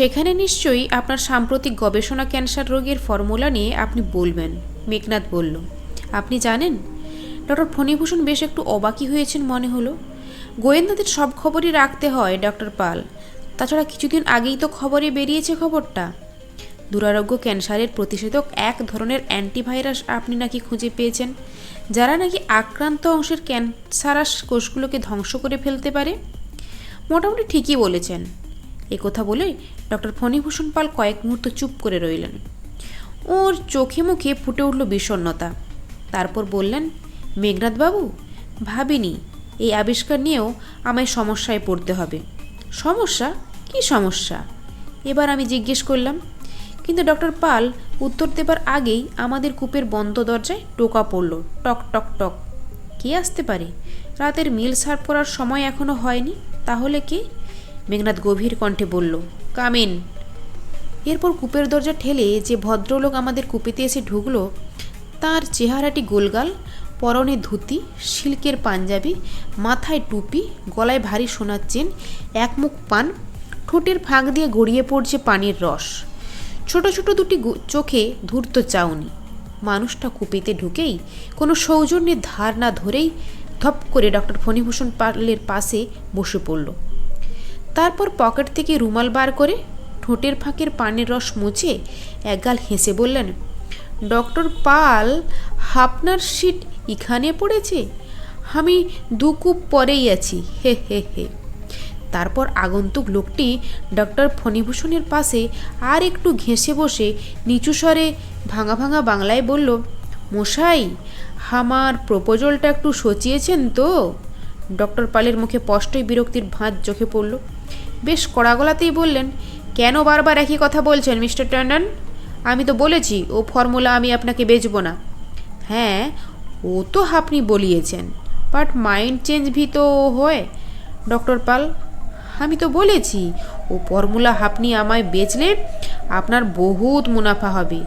সেখানে নিশ্চয়ই আপনার সাম্প্রতিক গবেষণা ক্যান্সার রোগের ফর্মুলা নিয়ে আপনি বলবেন, মেঘনাদ বলল। আপনি জানেন, ডক্টর ফণিভূষণ বেশ একটু অবাকই হয়েছেন মনে হলো। গোয়েন্দাদের সব খবরই রাখতে হয় ডক্টর পাল, তাছাড়া কিছুদিন আগেই তো খবরে বেরিয়েছে খবরটা। দুরারোগ্য ক্যান্সারের প্রতিষেধক এক ধরনের অ্যান্টিভাইরাস আপনি নাকি খুঁজে পেয়েছেন, যারা নাকি আক্রান্ত অংশের ক্যান্সারাস কোষগুলোকে ধ্বংস করে ফেলতে পারে। মোটামুটি ঠিকই বলেছেন। একথা বলে ডক্টর ফণিভূষণ পাল কয়েক মুহূর্ত চুপ করে রইলেন। ওর চোখে মুখে ফুটে উঠল বিষণ্ণতা। তারপর বললেন, মেঘনাদবাবু, ভাবিনি এই আবিষ্কার নিয়েও আমায় সমস্যায় পড়তে হবে। সমস্যা? কি সমস্যা? এবার আমি জিজ্ঞেস করলাম। কিন্তু ডক্টর পাল উত্তর দেবার আগেই আমাদের কূপের বন্ধ দরজায় টোকা পড়ল, টক টক টক। কে আসতে পারে? রাতের মিল সার্ভ করার সময় এখনো হয়নি, তাহলে কে? মেঘনাদ গভীর কণ্ঠে বলল, কাম ইন। এরপর কূপের দরজা ঠেলে যে ভদ্রলোক আমাদের কূপেতে এসে ঢুকলো, তার চেহারাটি গোলগাল, পরনে ধুতি, সিল্কের পাঞ্জাবি, মাথায় টুপি, গলায় ভারী সোনার চেন, এক মুখ পান, ঠোঁটের ফাঁক দিয়ে গড়িয়ে পড়ছে পানির রস, ছোট ছোট দুটি চোখে ধূর্ত চাউনি। মানুষটা কূপেতে ঢুকেই কোনো সৌজন্যের ধার না ধরেই ধপ করে ডক্টর ফণিভূষণ পালের পাশে বসে পড়ল। তারপর পকেট থেকে রুমাল বার করে ঠোঁটের ফাঁকের পানির রস মুছে একগাল হেসে বললেন, ডক্টর পাল, আপনার সিট এখানে পড়েছে? আমি 2 কূপ পরেই আছি, হে হে হে। তারপর আগন্তুক লোকটি ডক্টর ফণিভূষণের পাশে আর একটু ঘেঁষে বসে নিচু স্বরে ভাঙা ভাঙা বাংলায় বলল, মশাই, আমার প্রপোজালটা একটু সচিয়েছেন তো? ডক্টর পালের মুখে স্পষ্টই বিরক্তির ভাঁজ চোখে পড়ল। বেশ কড়া গলাতেই বললেন, কেন বারবার একই কথা বলছেন মিস্টার ট্যান্ডন? আমি তো বলেছি ও ফর্মুলা আমি আপনাকে বেচব না। হ্যাঁ, ও তো আপনি বলিয়েছেন, বাট মাইন্ড চেঞ্জ ভি তো হয় ডক্টর পাল। আমি তো বলেছি ও ফর্মুলা আপনি আমায় বেচলে আপনার বহুত মুনাফা হবে,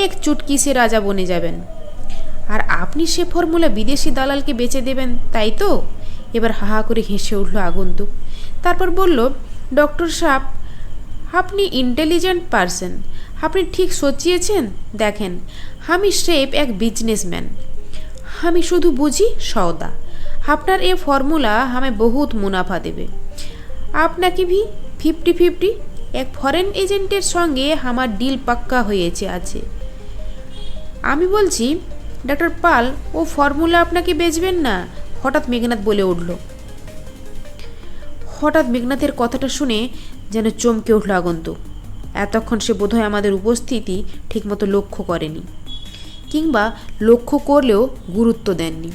এক চুটকিসে রাজা বনে যাবেন। আর আপনি সে ফর্মুলা বিদেশি দালালকে বেচে দেবেন, তাই তো? এবার হাহা করে হেসে উঠল আগন্তুক। তারপর বলল, ডক্টর সাহেব, আপনি ইন্টেলিজেন্ট পারসন, আপনি ঠিক সচিয়েছেন। দেখেন, আমি স্রেফ এক বিজনেসম্যান, আমি শুধু বুঝি সওদা। আপনার এ ফর্মুলা আমায় বহুত মুনাফা দেবে। আপনাকে ভি 50-50 এক ফরেন এজেন্টের সঙ্গে আমার ডিল পাক্কা হয়েছে আছে। আমি বলছি ডক্টর পাল, ও ফর্মুলা আপনাকে বেচবেন না, হঠাৎ মেঘনাদ বলে উঠল। হঠাৎ মেঘনাদের কথাটা শুনে যেন চমকে উঠল আগন্তুক। এতক্ষণ সে বোধহয় আমাদের উপস্থিতি ঠিকমতো লক্ষ্য করেনি, কিংবা লক্ষ্য করলেও গুরুত্ব দেননি।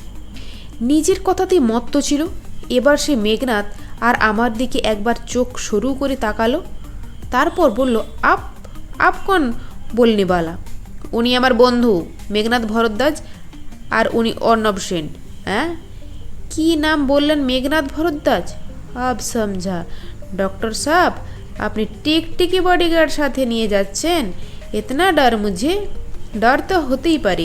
নিজের কথাতেই মত্ত ছিল। এবার সে মেঘনাদ আর আমার দিকে একবার চোখ সরু করে তাকালো, তারপর বলল, আপ কোন বলনি বালা? উনি আমার বন্ধু মেঘনাদ ভরদ্বাজ, আর উনি অর্ণব সেন। হ্যাঁ, কি নাম বললেন? মেঘনাদ ভরদ্বাজ। আব সমঝা ডক্টর সাহেব, আপনি টিকটিকি বডিগার্ড সাথে নিয়ে যাচ্ছেন? ইতনা ডর মুঝে? ডর তো হতেই পারে,